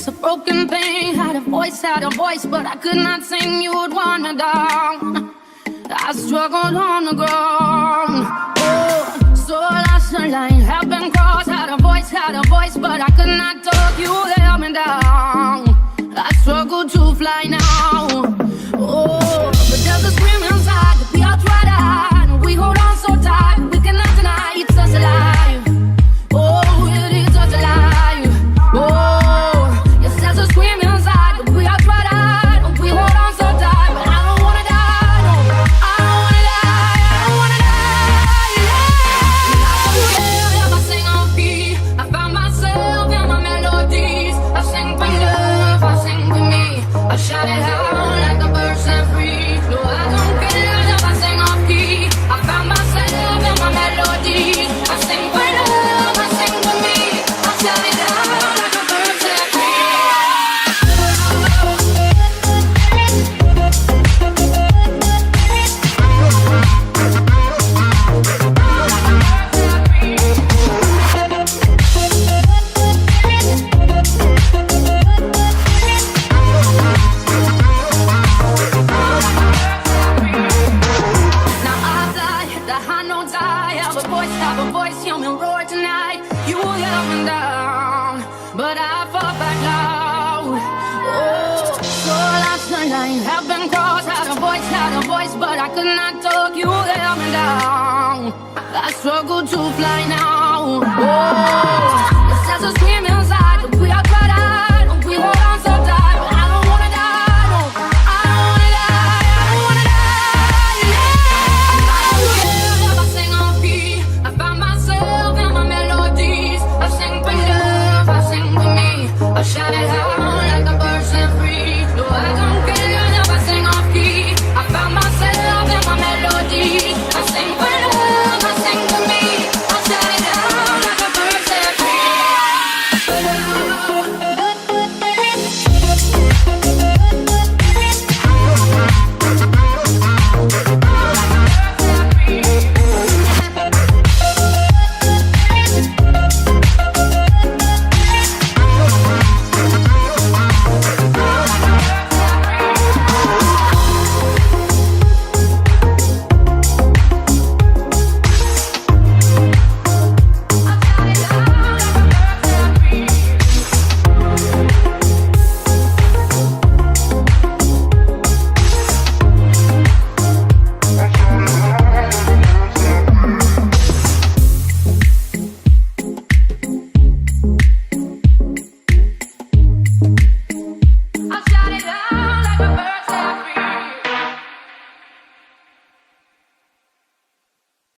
a broken thing. Had a voice, but I could not sing. You would want me down. I struggled on the ground. Oh, so lost the line, have been crossed. Had a voice, but I could not talk. You held me down. I struggle to fly now. Oh, but there's a scream inside that we are tried to hide. We hold on so tight, we cannot deny it's us alive. Oh, it is us alive. Oh, yes, there's a scream inside that we are tried to hide. We hold on so tight, but I don't wanna die. No, I don't wanna die. I don't wanna die. Yeah. I sing on key. I found myself in my melodies. I sing for love. I sing for me. I shout it out like a bird set free. No, I don't care if I sing off key. I found myself in my melodies. I sing for love, I sing for me. I shout it out like a bird set have a voice, hear me roar tonight. You held me down, but I fought back loud. Oh, so lost the line, have been crossed. Had a voice, but I could not talk. You held me down. I struggle to fly now.